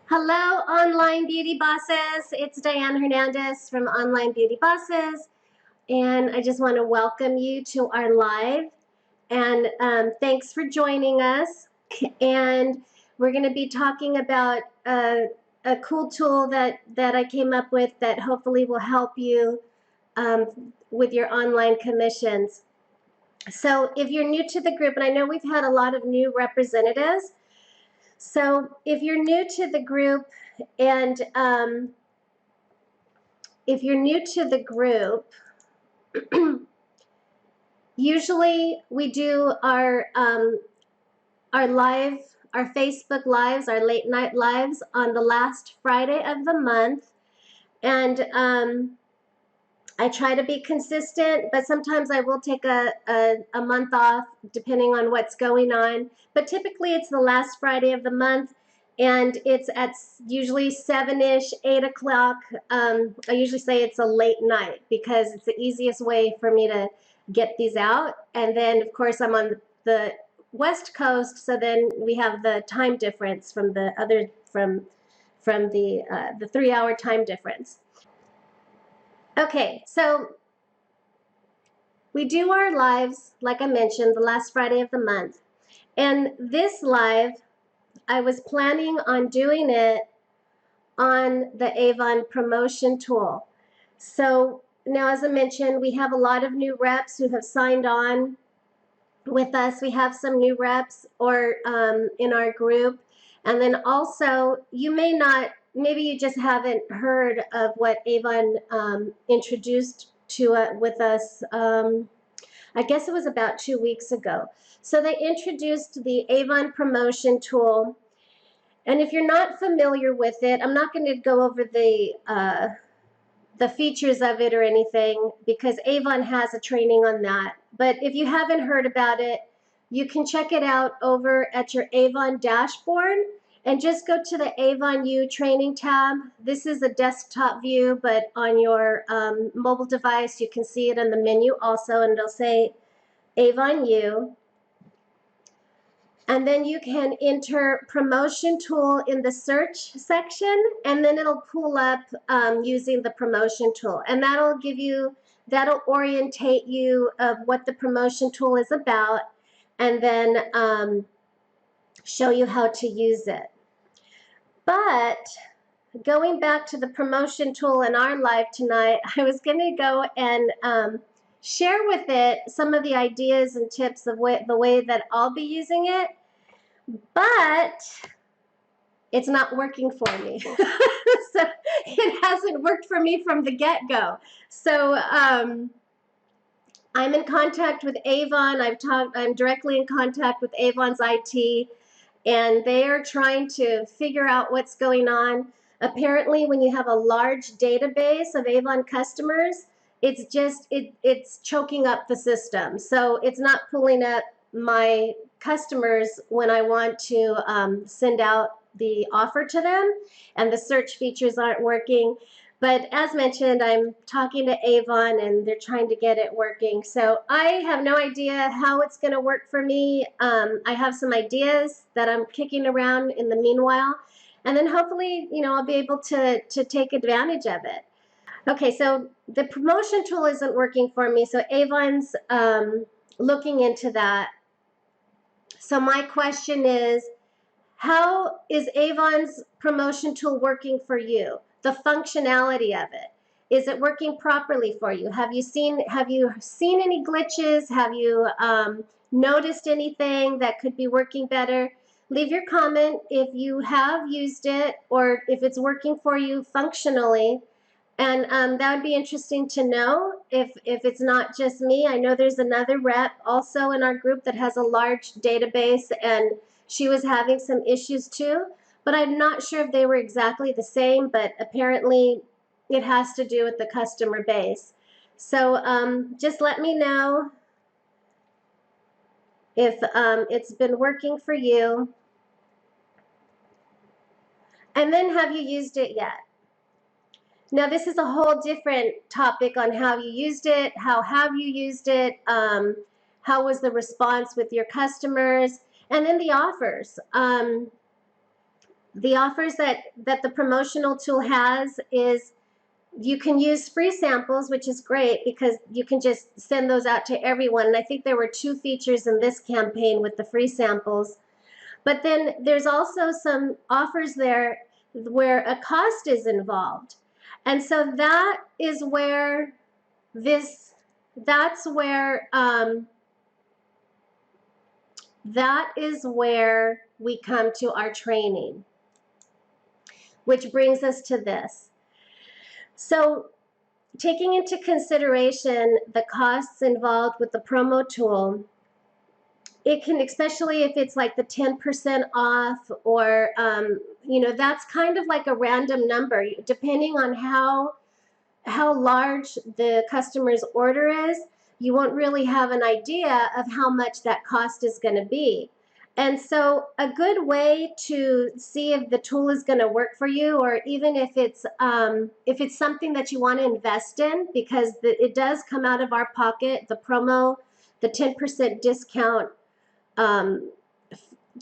Hello, online beauty bosses. It's Diane Hernandez from Online Beauty Bosses, and I just want to welcome you to our live. And thanks for joining us. And we're going to be talking about a cool tool that I came up with that hopefully will help you with your online commissions. So if you're new to the group, and I know we've had a lot of new representatives, so if you're new to the group and if you're new to the group, usually we do our live, our Facebook lives, our late night lives on the last Friday of the month, and I try to be consistent, but sometimes I will take a month off depending on what's going on. But typically it's the last Friday of the month, and it's at usually 7-ish, 8 o'clock. I usually say it's a late night because it's the easiest way for me to get these out. And then, of course, I'm on the West Coast, so then we have the time difference from the other, from the 3-hour time difference. Okay, so we do our lives, like I mentioned, the last Friday of the month. And this live, I was planning on doing it on the Avon promotion tool. So now, as I mentioned, we have a lot of new reps who have signed on with us. We have some new reps or in our group. And then also, you may not, maybe you just haven't heard of what Avon introduced to with us. I guess it was about 2 weeks ago. So they introduced the Avon promotion tool. And if you're not familiar with it, I'm not going to go over the features of it or anything because Avon has a training on that. But if you haven't heard about it, you can check it out over at your Avon dashboard and just go to the Avon U training tab. This is a desktop view, but on your mobile device, you can see it in the menu also, and it'll say Avon U. And then you can enter promotion tool in the search section, and then it'll pull up using the promotion tool. And that'll give you, that'll orientate you of what the promotion tool is about, and then show you how to use it. But going back to the promotion tool in our live tonight, I was going to go and share with it some of the ideas and tips of the way that I'll be using it, but it's not working for me. So it hasn't worked for me from the get-go. So I'm in contact with Avon. I'm directly in contact with Avon's IT, and they are trying to figure out what's going on. Apparently, when you have a large database of Avon customers, it's choking up the system. So it's not pulling up my customers when I want to send out the offer to them, and the search features aren't working. But as mentioned, I'm talking to Avon and they're trying to get it working. So I have no idea how it's going to work for me. I have some ideas that I'm kicking around in the meanwhile. And then hopefully, I'll be able to take advantage of it. Okay, so the promotion tool isn't working for me. So Avon's looking into that. So my question is, how is Avon's promotion tool working for you? The functionality of it. Is it working properly for you? Have you seen any glitches? Have you noticed anything that could be working better? Leave your comment if you have used it or if it's working for you functionally. And that would be interesting to know if it's not just me. I know there's another rep also in our group that has a large database, and she was having some issues too, but I'm not sure if they were exactly the same, but apparently it has to do with the customer base. So just let me know if it's been working for you. And then, have you used it yet? Now, this is a whole different topic on how you used it, how have you used it, how was the response with your customers, and then the offers. the offers that the promotional tool has is you can use free samples, which is great because you can just send those out to everyone. And I think there were 2 features in this campaign with the free samples. But then there's also some offers there where a cost is involved. And so that is where that's where we come to our training, which brings us to this. So taking into consideration the costs involved with the promo tool, it can, especially if it's like the 10% off or, you know, that's kind of like a random number, depending on how large the customer's order is, you won't really have an idea of how much that cost is going to be. And so a good way to see if the tool is going to work for you, or even if it's something that you want to invest in, because it does come out of our pocket, the promo, the 10% discount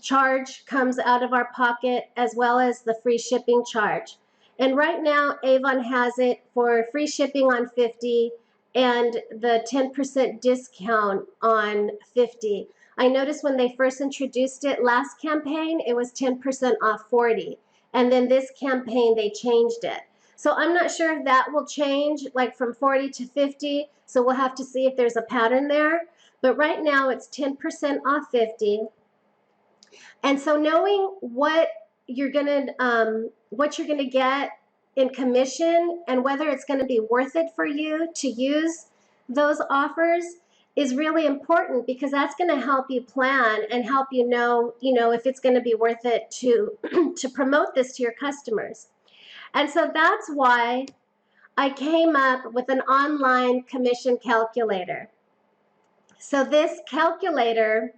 charge comes out of our pocket, as well as the free shipping charge. And right now, Avon has it for free shipping on 50 and the 10% discount on 50. I noticed when they first introduced it last campaign, it was 10% off 40. And then this campaign, they changed it. So I'm not sure if that will change, like from 40 to 50. So we'll have to see if there's a pattern there. But right now, it's 10% off 50. And so knowing what you're gonna get in commission and whether it's going to be worth it for you to use those offers is really important, because that's going to help you plan and help you know if it's going to be worth it to to promote this to your customers. And so that's why I came up with an online commission calculator. So this calculator,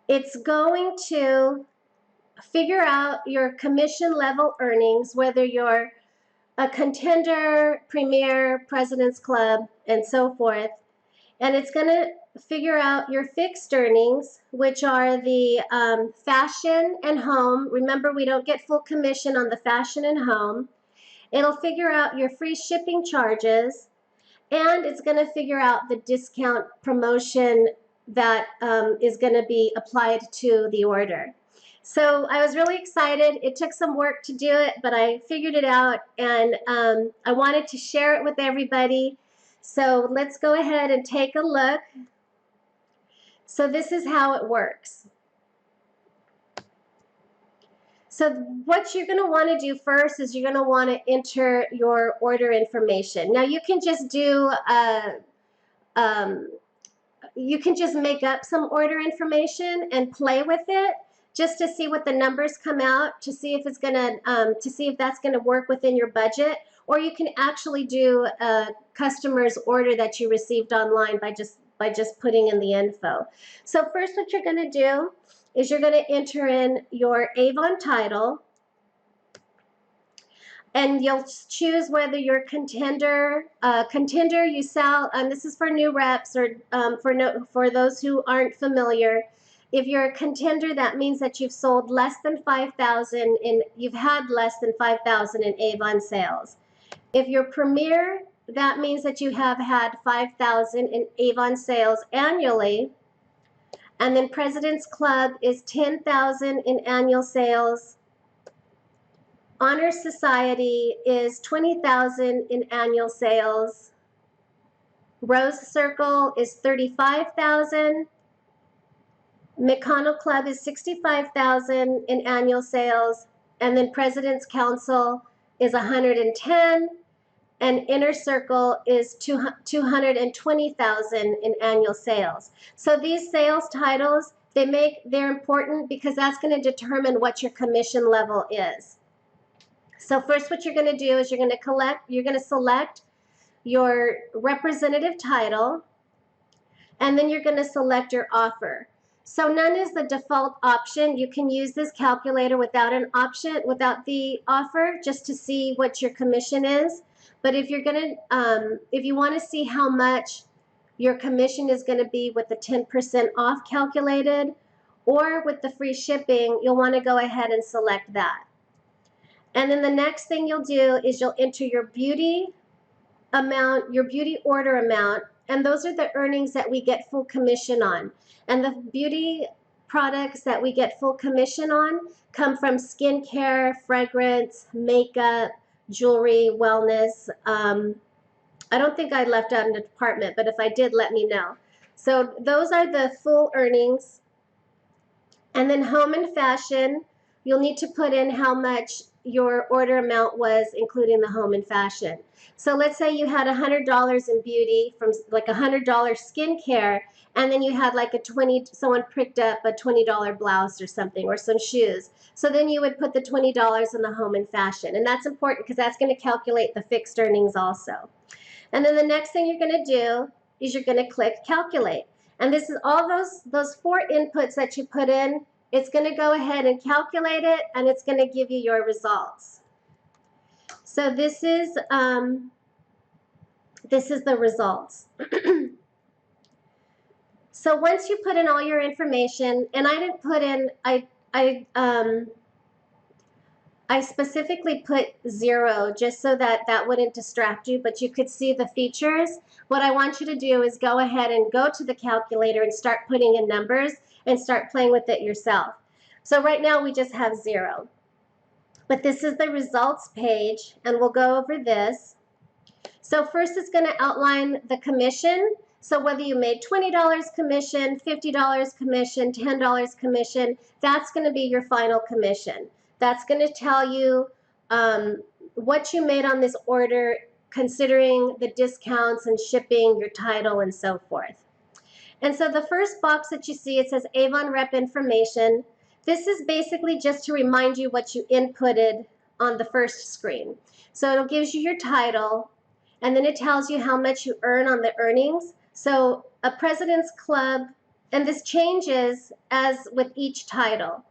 it's going to figure out your commission level earnings, whether you're a contender, premier, president's club, and so forth. And it's going to figure out your fixed earnings, which are the fashion and home. Remember, we don't get full commission on the fashion and home. It'll figure out your free shipping charges, and it's going to figure out the discount promotion that is going to be applied to the order. So I was really excited. It took some work to do it, but I figured it out, and I wanted to share it with everybody. So let's go ahead and take a look. So this is how it works. So what you're going to want to do first is you're going to want to enter your order information. Now you can just do you can just make up some order information and play with it just to see what the numbers come out, to see if it's gonna to see if that's gonna work within your budget. Or you can actually do a customer's order that you received online by just putting in the info. So first, what you're gonna do is you're gonna enter in your Avon title, and you'll choose whether you're contender. Contender, you sell, and this is for new reps, or for those who aren't familiar. If you're a contender, that means that you've sold less than 5,000 in, you've had less than 5,000 in Avon sales. If you're premier, that means that you have had 5,000 in Avon sales annually. And then President's Club is 10,000 in annual sales. Honor Society is 20,000 in annual sales. Rose Circle is 35,000. McConnell Club is 65,000 in annual sales, and then President's Council is 110, and Inner Circle is 220,000 in annual sales. So these sales titles, they're important because that's going to determine what your commission level is. So first, what you're going to do is you're going to select your representative title, and then you're going to select your offer. So none is the default option. You can use this calculator without an option, without the offer, just to see what your commission is. But if you're gonna, if you want to see how much your commission is going to be with the 10% off calculated, or with the free shipping, you'll want to go ahead and select that. And then the next thing you'll do is you'll enter your beauty amount, your beauty order amount, and those are the earnings that we get full commission on. And the beauty products that we get full commission on come from skincare, fragrance, makeup, jewelry, wellness. I don't think I left out a department, but if I did, let me know. So those are the full earnings. And then home and fashion, you'll need to put in how much your order amount was, including the home and fashion. So let's say you had $100 in beauty from like $100 skincare, and then you had like someone picked up a $20 blouse or something, or some shoes. So then you would put the $20 in the home and fashion. And that's important because that's going to calculate the fixed earnings also. And then the next thing you're going to do is you're going to click calculate. And this is all those 4 inputs that you put in. It's going to go ahead and calculate it, and it's going to give you your results. So this is the results. So once you put in all your information, and I didn't put in, I specifically put 0 just so that wouldn't distract you, but you could see the features. What I want you to do is go ahead and go to the calculator and start putting in numbers and start playing with it yourself. So right now we just have 0. But this is the results page, and we'll go over this. So first it's going to outline the commission. So whether you made $20 commission, $50 commission, $10 commission, that's going to be your final commission. That's going to tell you what you made on this order, considering the discounts and shipping, your title, and so forth. And so the first box that you see, it says Avon Rep information. This is basically just to remind you what you inputted on the first screen. So it gives you your title, and then it tells you how much you earn on the earnings. So a President's Club, and this changes as with each title.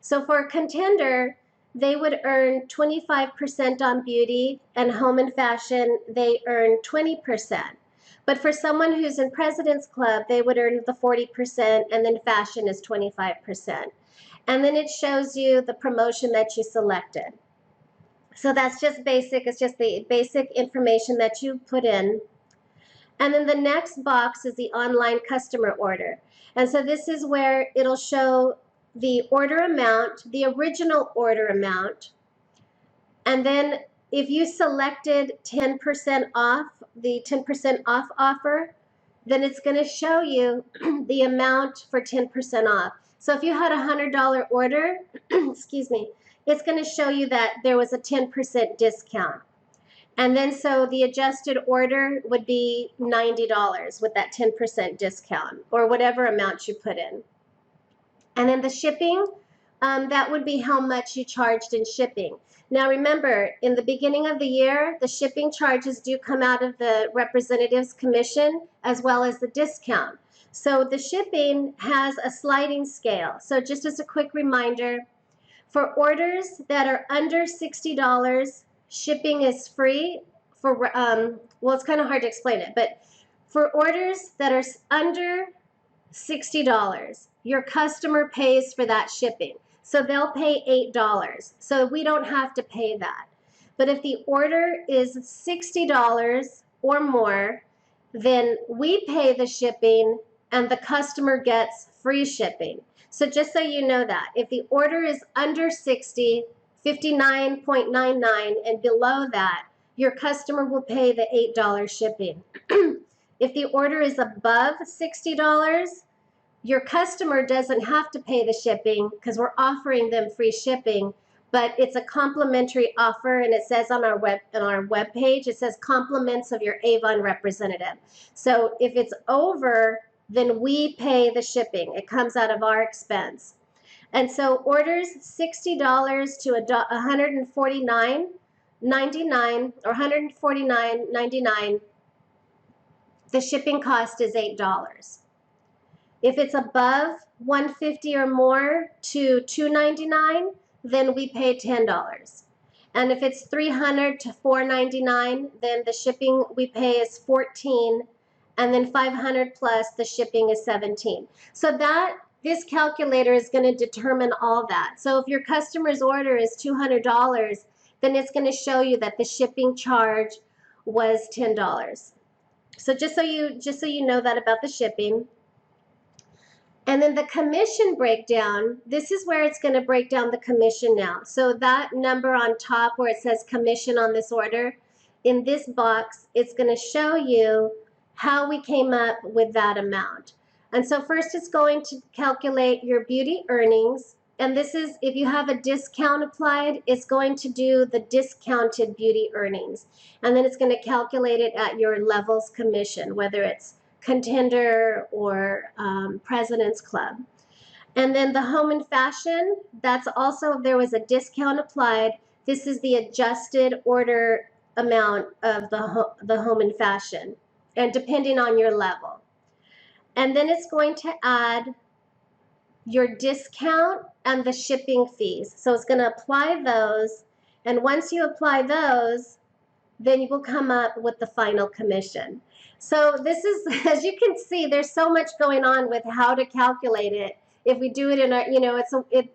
So for a contender, they would earn 25% on beauty, and home and fashion, they earn 20%. But for someone who's in President's Club, they would earn the 40%, and then fashion is 25%. And then it shows you the promotion that you selected. So that's just basic. It's just the basic information that you put in. And then the next box is the online customer order. And so this is where it'll show the order amount, the original order amount, and then if you selected 10% off, the 10% off offer, then it's going to show you the amount for 10% off. So if you had a $100 order, excuse me, it's going to show you that there was a 10% discount. And then so the adjusted order would be $90 with that 10% discount, or whatever amount you put in. And then the shipping, that would be how much you charged in shipping. Now remember, in the beginning of the year, the shipping charges do come out of the representative's commission as well as the discount. So the shipping has a sliding scale. So just as a quick reminder, for orders that are under $60, shipping is free. For well, it's kind of hard to explain it, but for orders that are under $60, your customer pays for that shipping. So they'll pay $8. So we don't have to pay that. But if the order is $60 or more, then we pay the shipping and the customer gets free shipping. So just so you know that, if the order is under 60, 59.99 and below that, your customer will pay the $8 shipping. If the order is above $60, your customer doesn't have to pay the shipping because we're offering them free shipping, but it's a complimentary offer, and it says on our web page, it says compliments of your Avon representative. So if it's over, then we pay the shipping. It comes out of our expense. And so orders $60 to $149.99 or $149.99, the shipping cost is $8. If it's above $150 or more to $299, then we pay $10. And if it's $300 to $499, then the shipping we pay is $14, and then $500 plus the shipping is $17. So that this calculator is going to determine all that. So if your customer's order is $200, then it's going to show you that the shipping charge was $10. So just so you know that about the shipping. And then the commission breakdown, this is where it's going to break down the commission now. So that number on top where it says commission on this order, in this box, it's going to show you how we came up with that amount. And so first it's going to calculate your beauty earnings. And this is, if you have a discount applied, it's going to do the discounted beauty earnings. And then it's going to calculate it at your levels commission, whether it's Contender or President's Club. And then the home and fashion, that's also, if there was a discount applied, this is the adjusted order amount of the home and fashion, and depending on your level. And then it's going to add your discount and the shipping fees. So it's going to apply those, and once you apply those, then you will come up with the final commission. So this is, as you can see, there's so much going on with how to calculate it. If we do it in a,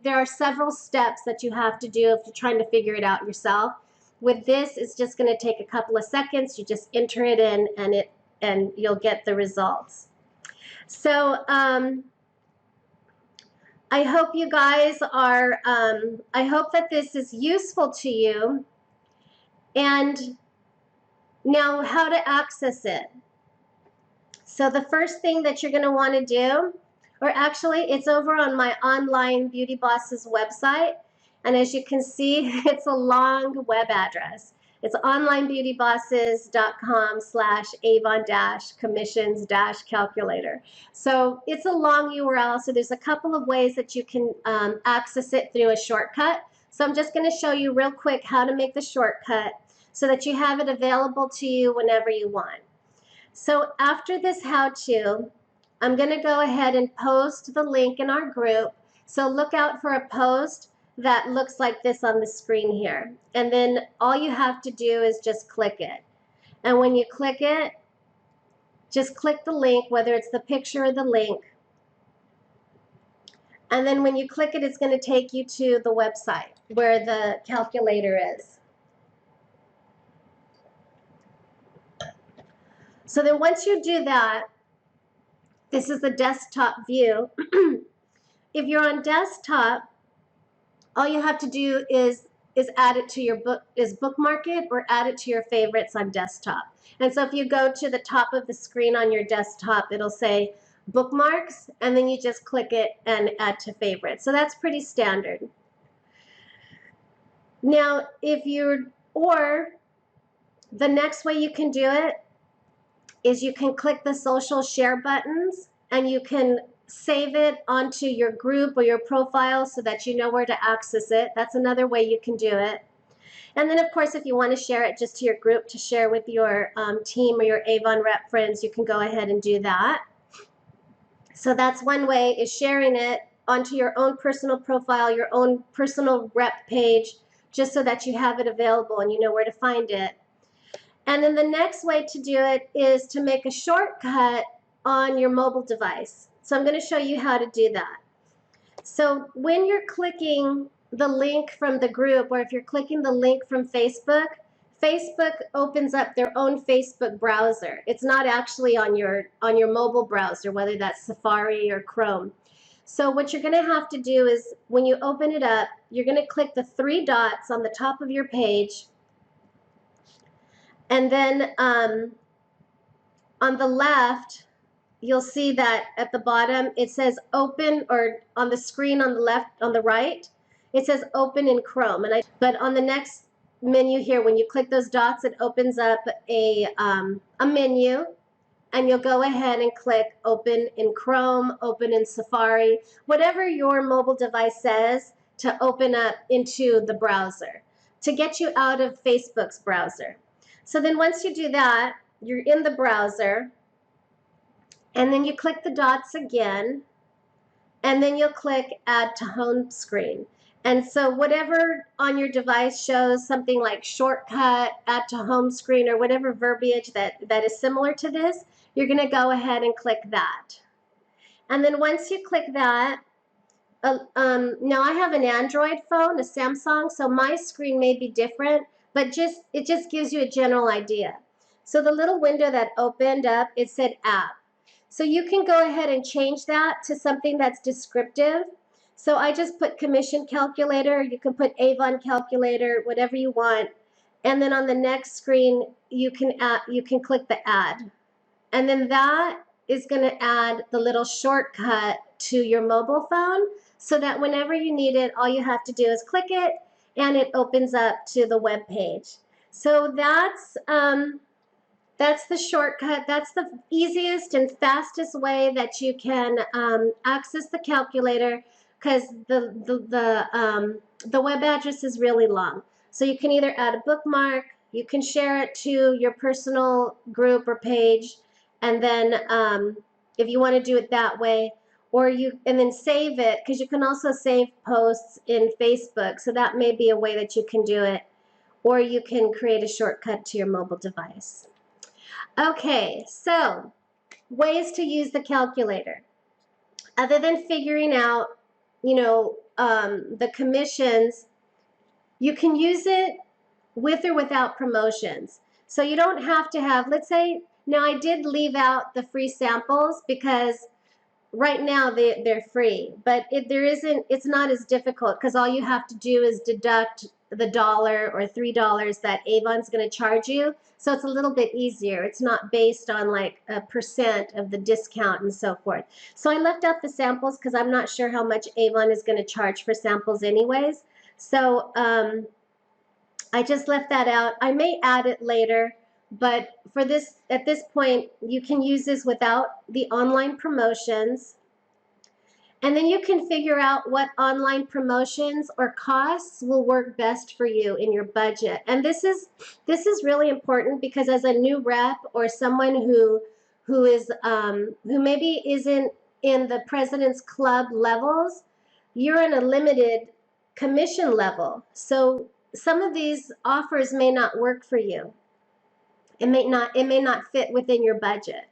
there are several steps that you have to do if you're trying to figure it out yourself. With this, it's just going to take a couple of seconds. You just enter it in, and you'll get the results. So I hope you guys are, I hope that this is useful to you. And now, how to access it. So the first thing that you're going to want to do, or actually it's over on my Online Beauty Bosses website. And as you can see, it's a long web address. It's onlinebeautybosses.com/Avon-commissions-calculator. So it's a long URL. So there's a couple of ways that you can access it through a shortcut. So I'm just going to show you real quick how to make the shortcut so that you have it available to you whenever you want. So after this how-to, I'm going to go ahead and post the link in our group. So look out for a post that looks like this on the screen here. And then all you have to do is just click it. And when you click it, just click the link, whether it's the picture or the link. And then when you click it, it's going to take you to the website where the calculator is. So then once you do that, this is the desktop view. If you're on desktop, all you have to do is add it to your bookmark it or add it to your favorites on desktop. And so if you go to the top of the screen on your desktop, it'll say bookmarks, and then you just click it and add to favorites. So that's pretty standard. Now, or the next way you can do it is you can click the social share buttons, and you can save it onto your group or your profile so that you know where to access it. That's another way you can do it. And then, of course, if you want to share it just to your group to share with your team or your Avon Rep friends, you can go ahead and do that. So that's one way, is sharing it onto your own personal profile, your own personal rep page, just so that you have it available and you know where to find it. And then the next way to do it is to make a shortcut on your mobile device. So I'm going to show you how to do that. So when you're clicking the link from the group, or if you're clicking the link from Facebook, Facebook opens up their own Facebook browser. It's not actually on your mobile browser, whether that's Safari or Chrome. So what you're going to have to do is, when you open it up, you're going to click the three dots on the top of your page. And then on the left, you'll see that at the bottom, it says open, or on the screen on the left, on the right, it says open in Chrome. But on the next menu here, when you click those dots, it opens up a menu, and you'll go ahead and click open in Chrome, open in Safari, whatever your mobile device says, to open up into the browser, to get you out of Facebook's browser. So then once you do that, you're in the browser, and then you click the dots again, and then you'll click add to home screen. And so whatever on your device shows something like shortcut, add to home screen, or whatever verbiage that is similar to this, you're going to go ahead and click that. And then once you click that, now I have an Android phone, a Samsung, so my screen may be different, but it just gives you a general idea. So the little window that opened up, it said app. So you can go ahead and change that to something that's descriptive. So I just put commission calculator. You can put Avon calculator, whatever you want. And then on the next screen, you can click the add. And then that is going to add the little shortcut to your mobile phone so that whenever you need it, all you have to do is click it and it opens up to the web page. So that's the shortcut. That's the easiest and fastest way that you can access the calculator, because the web address is really long. So you can either add a bookmark, you can share it to your personal group or page, and then if you want to do it that way, and then save it, because you can also save posts in Facebook. So that may be a way that you can do it, or you can create a shortcut to your mobile device. Okay, so ways to use the calculator. Other than figuring out, the commissions, you can use it with or without promotions. So you don't have to have, let's say, now I did leave out the free samples because right now they're free, but it's not as difficult, because all you have to do is deduct the $1 or $3 that Avon's going to charge you. So it's a little bit easier. It's not based on like a percent of the discount and so forth. So I left out the samples because I'm not sure how much Avon is going to charge for samples anyways. So I just left that out. I may add it later, but at this point, you can use this without the online promotions. And then you can figure out what online promotions or costs will work best for you in your budget. And this is really important, because as a new rep or someone who maybe isn't in the President's Club levels, you're in a limited commission level. So some of these offers may not work for you. It may not fit within your budget.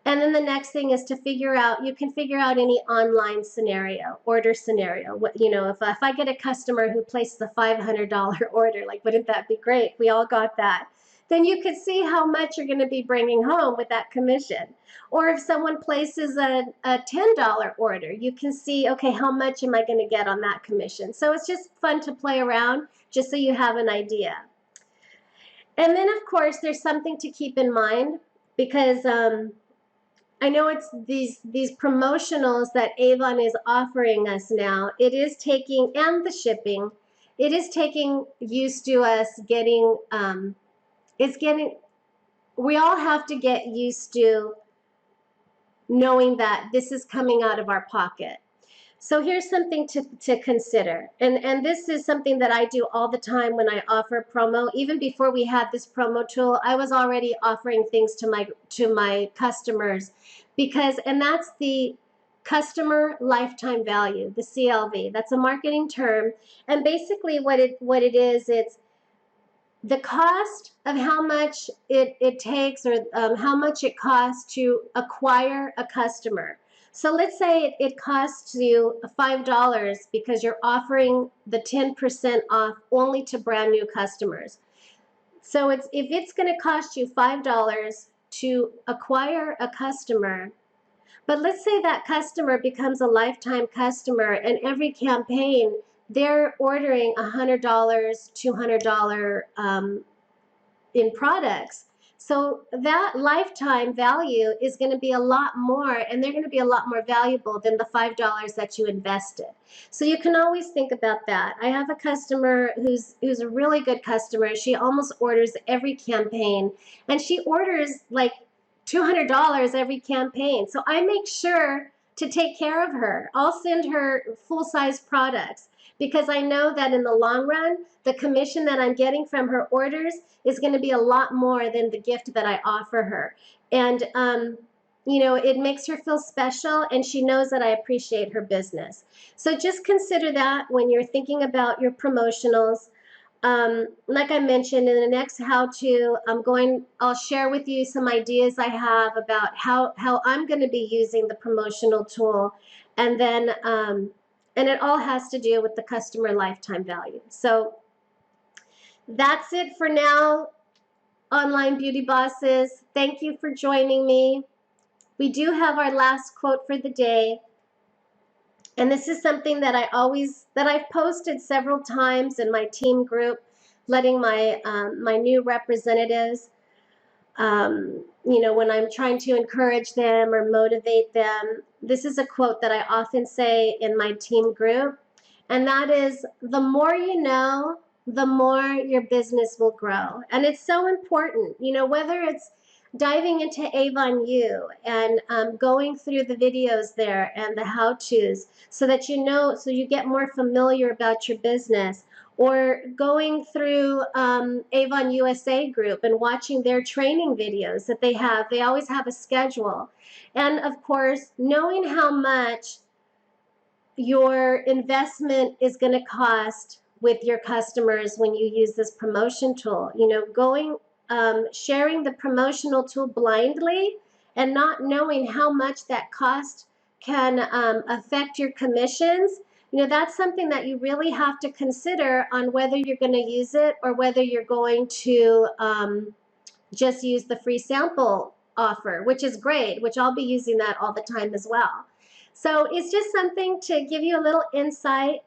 And then the next thing is to you can figure out any online order scenario. If I get a customer who placed the $500 order, like, wouldn't that be great? We all got that. Then you could see how much you're going to be bringing home with that commission. Or if someone places a $10 order, you can see, okay, how much am I going to get on that commission? So it's just fun to play around, just so you have an idea. And then, of course, there's something to keep in mind, because I know it's these promotionals that Avon is offering us now. It is taking, and the shipping, it is taking used to us getting, we all have to get used to knowing that this is coming out of our pocket. So here's something to consider. And this is something that I do all the time when I offer promo. Even before we had this promo tool, I was already offering things to my customers, and that's the customer lifetime value, the CLV. That's a marketing term. And basically what it is, it's the cost of how much it takes, or how much it costs to acquire a customer. So let's say it costs you $5 because you're offering the 10% off only to brand new customers. So if it's going to cost you $5 to acquire a customer, but let's say that customer becomes a lifetime customer, and every campaign they're ordering $100, $200 in products. So that lifetime value is going to be a lot more, and they're going to be a lot more valuable than the $5 that you invested. So you can always think about that. I have a customer who's a really good customer. She almost orders every campaign, and she orders like $200 every campaign. So I make sure to take care of her. I'll send her full-size products, because I know that in the long run, the commission that I'm getting from her orders is going to be a lot more than the gift that I offer her. And, it makes her feel special, and she knows that I appreciate her business. So just consider that when you're thinking about your promotionals. like I mentioned, in the next how-to, I'll share with you some ideas I have about how I'm going to be using the promotional tool, and then and it all has to do with the customer lifetime value. So that's it for now, online beauty bosses. Thank you for joining me. We do have our last quote for the day. And this is something that I've posted several times in my team group, letting my my new representatives, when I'm trying to encourage them or motivate them. This is a quote that I often say in my team group, and that is, the more you know, the more your business will grow. And it's so important, whether it's diving into Avon U and going through the videos there and the how-tos so that so you get more familiar about your business, or going through Avon USA Group and watching their training videos that they have. They always have a schedule. And of course, knowing how much your investment is going to cost with your customers when you use this promotion tool. Sharing the promotional tool blindly and not knowing how much that cost can affect your commissions, that's something that you really have to consider on whether you're going to use it or whether you're going to just use the free sample offer, which is great, which I'll be using that all the time as well. So it's just something to give you a little insight.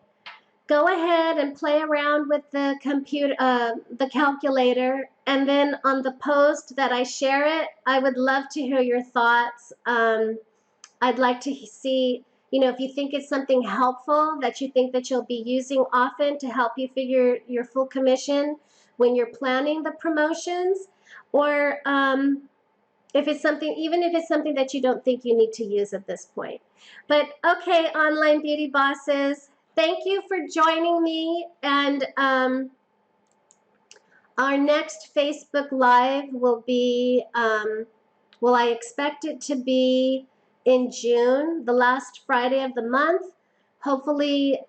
Go ahead and play around with the computer, the calculator, and then on the post that I share it, I would love to hear your thoughts. I'd like to see, if you think it's something helpful that you think that you'll be using often to help you figure your full commission when you're planning the promotions, or if it's something, even if it's something that you don't think you need to use at this point. But okay, online beauty bosses, thank you for joining me. And our next Facebook Live will be, I expect it to be in June, the last Friday of the month. Hopefully,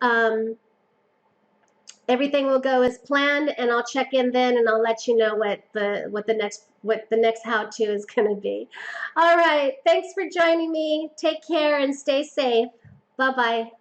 everything will go as planned, and I'll check in then, and I'll let you know what the next how-to is going to be. All right, thanks for joining me. Take care and stay safe. Bye-bye.